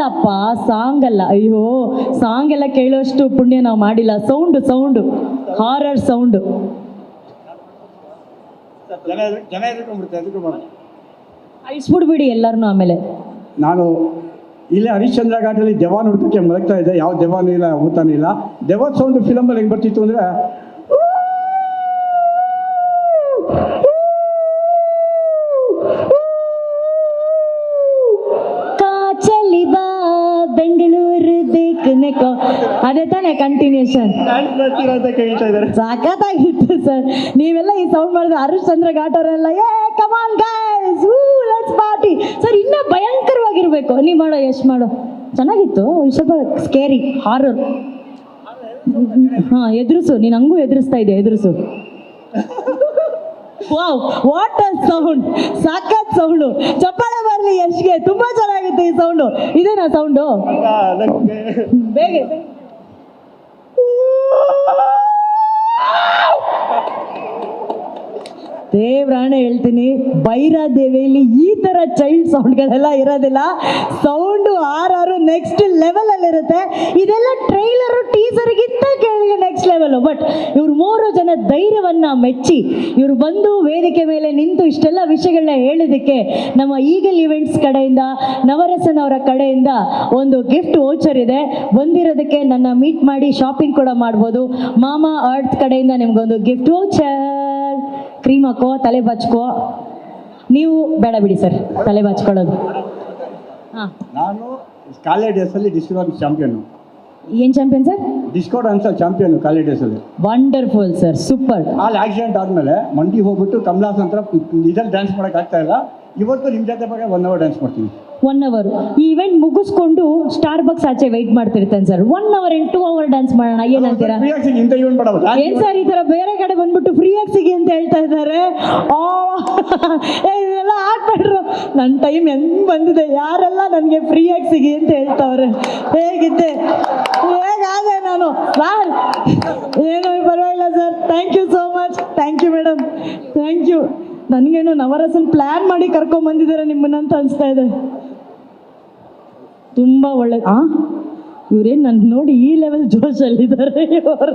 ಅಲ್ಲಪ್ಪ, ಸಾಂಗ್ ಅಲ್ಲ. ಅಯ್ಯೋ, ಸಾಂಗ್ ಎಲ್ಲ ಕೇಳೋಷ್ಟು ಪುಣ್ಯ ನಾವು ಮಾಡಿಲ್ಲ. Sound horror sound. ಅಳಿಸ್ಬಿಡ್ಬಿಡಿ ಎಲ್ಲರನ್ನೂ. ಆಮೇಲೆ ನಾನು ಇಲ್ಲೇ ಹರಿಶ್ಚಂದ್ರ ಘಾಟಲ್ಲಿ ದೆವ್ವ ನೋಡ್ತಕ್ಕೆ ಮಲಗ್ತಾ ಇದ್ದೆ. ಯಾವ ದೆವ್ವನೂ ಇಲ್ಲ, ಊತನೂ ಇಲ್ಲ. ದೆವ್ವದ ಸೌಂಡು ಫಿಲಮಲ್ಲಿ ಹೆಂಗೆ ಬರ್ತಿತ್ತು ಅಂದರೆ, ಕಾಚಲಿ ಬಾ ಬೆಂಗಳೂರು ದೇಕನೆಕೋ, ಅದೇ ತಾನೇ ಕಂಟಿನ್ಯೂಷನ್. ಕೇಳ್ತಾ ಇದ್ದಾರೆ. ಸಾಕತ್ತಾಗಿತ್ತು ಸರ್. ನೀವೆಲ್ಲ ಈ ಸೌಂಡ್ ಮಾಡಿದ್ರೆ ಹರಿಶ್ಚಂದ್ರ ಘಾಟ್ ಅವರೆಲ್ಲ ಕಮಾನ್ ಗೈಸ್ ಲೆಟ್ಸ್ ಪಾರ್ಟಿ ಸರ್. ಇನ್ನೂ ಭಯಂಕರವಾಗಿರ್ಬೇಕು. ನೀ ಮಾಡೋ, ಎಷ್ಟು ಮಾಡೋ ಚೆನ್ನಾಗಿತ್ತು. ಸ್ವಲ್ಪ ಸ್ಕೇರಿ ಹಾರರ್. ಹಾಂ, ಎದುರಿಸು. ನೀನು ಹಂಗೂ ಎದುರಿಸ್ತಾ ಇದೆ, ಎದುರಿಸು. Wow, what a sound! ಸಖತ್ ಸೌಂಡು. ಚಪ್ಪಾಳೆ ಬರಲಿ ಯಶ್ಗೆ. ತುಂಬಾ ಚೆನ್ನಾಗಿತ್ತು ಈ ಸೌಂಡು. ಇದೇನಾ ಸೌಂಡು? ಬೇಗ ದೇವ್ರಾಣೆ ಹೇಳ್ತೀನಿ, ಭೈರಾದೇವಿಯಲ್ಲಿ ಈ ಥರ ಚೈಲ್ಡ್ ಸೌಂಡ್ಗಳೆಲ್ಲ ಇರೋದಿಲ್ಲ. ಸೌಂಡು ಆರಾರು ನೆಕ್ಸ್ಟ್ ಲೆವೆಲಲ್ಲಿರುತ್ತೆ. ಇದೆಲ್ಲ ಟ್ರೈಲರು ಟೀಸರ್ಗಿಂತ ಕೆಳಗೆ ನೆಕ್ಸ್ಟ್ ಲೆವೆಲು. ಬಟ್ ಇವ್ರು 3 ಜನ ಧೈರ್ಯವನ್ನು ಮೆಚ್ಚಿ ಇವರು ಬಂದು ವೇದಿಕೆ ಮೇಲೆ ನಿಂತು ಇಷ್ಟೆಲ್ಲ ವಿಷಯಗಳನ್ನ ಹೇಳಿದ್ದಕ್ಕೆ ನಮ್ಮ ಈಗಲ್ ಇವೆಂಟ್ಸ್ ಕಡೆಯಿಂದ, ನವರಸನ್ ಅವರ ಕಡೆಯಿಂದ ಒಂದು ಗಿಫ್ಟ್ ವೋಚರ್ ಇದೆ. ಬಂದಿರೋದಕ್ಕೆ ನನ್ನ ಮೀಟ್ ಮಾಡಿ ಶಾಪಿಂಗ್ ಕೂಡ ಮಾಡ್ಬೋದು. ಮಾಮಾ ಅರ್ತ್ ಕಡೆಯಿಂದ ನಿಮ್ಗೊಂದು ಗಿಫ್ಟ್ ವೋಚರ್. ಕ್ರೀಮ್ ಹಾಕೋ, ತಲೆ ಬಾಚ್ಕೋ. ನೀವು ಬೇಡ ಬಿಡಿ ಸರ್, ತಲೆ ಬಾಚ್ಕೊಳ್ಳೋದು. ಹಾಂ, ನಾನು ಕಾಲೇಜ್ ಡೇಸಲ್ಲಿ ಡಿಸ್ಕೌಂಟ್ ಚಾಂಪಿಯನು. ಏನು ಚಾಂಪಿಯನ್ ಸರ್? ಡಿಸ್ಕೌಂಟ್ ಅನ್ಸಲ್ ಚಾಂಪಿಯನ್ ಕಾಲೇಜ್ ಡೇಸಲ್ಲಿ. Wonderful sir, super. ಅಲ್ಲಿ ಆಕ್ಸಿಡೆಂಟ್ ಆದಮೇಲೆ ಮಂಡಿ ಹೋಗ್ಬಿಟ್ಟು ಕಮಲಾಸ್ ಹತ್ರ ಇದ್ರಲ್ಲಿ ಡ್ಯಾನ್ಸ್ ಮಾಡೋಕ್ಕಾಗ್ತಾ ಇಲ್ಲ. ಇವತ್ತು ನಿಮ್ಮ ಜೊತೆ ಬಗ್ಗೆ 1 hour ಡ್ಯಾನ್ಸ್ ಮಾಡ್ತೀನಿ. 1 hour ಈ ಇವೆಂಟ್ ಮುಗಿಸ್ಕೊಂಡು ಸ್ಟಾರ್ ಬಕ್ಸ್ ಆಚೆ ವೆಯ್ಟ್ ಮಾಡ್ತಿರ್ತೇನೆ ಸರ್. 1 hour and 2 hour ಡ್ಯಾನ್ಸ್ ಮಾಡೋಣ, ಏನಂತೀರಾ? ಇಂಥ ಇವೆಂಟ್ ಮಾಡಬಹುದು. ಏನ್ ಸರ್ ಈ ಥರ ಬೇರೆ ಕಡೆ ಬಂದ್ಬಿಟ್ಟು ಫ್ರೀಯಾಗಿ ಸಿಗಿ ಅಂತ ಹೇಳ್ತಾ ಇದ್ದಾರೆ. ಇದೆಲ್ಲ ಹಾಕ್ಬಿಟ್ರು. ನನ್ನ ಟೈಮ್ ಹೆಂಗ್ ಬಂದಿದೆ, ಯಾರೆಲ್ಲ ನನಗೆ ಫ್ರೀಯಾಗಿ ಸಿಗಿ ಅಂತ ಹೇಳ್ತಾವ್ರೆ. ಹೇಗಿದ್ದೆ, ಹೇಗಾದೆ ನಾನು ಸರ್? ಏನೋ ಪರವಾಗಿಲ್ಲ sir. Thank you so much. Thank you madam, thank you. ನನಗೇನು ನವರಸನ್ ಪ್ಲ್ಯಾನ್ ಮಾಡಿ ಕರ್ಕೊಂಬಂದಿದ್ದಾರೆ ನಿಮ್ಮನ್ನಂತ ಅನಿಸ್ತಾ ಇದೆ. ತುಂಬ ಒಳ್ಳೆ. ಇವ್ರೇನು ನನ್ನ ನೋಡಿ ಈ ಲೆವೆಲ್ ಜೋಶಲ್ಲಿದ್ದಾರೆ ಇವರು.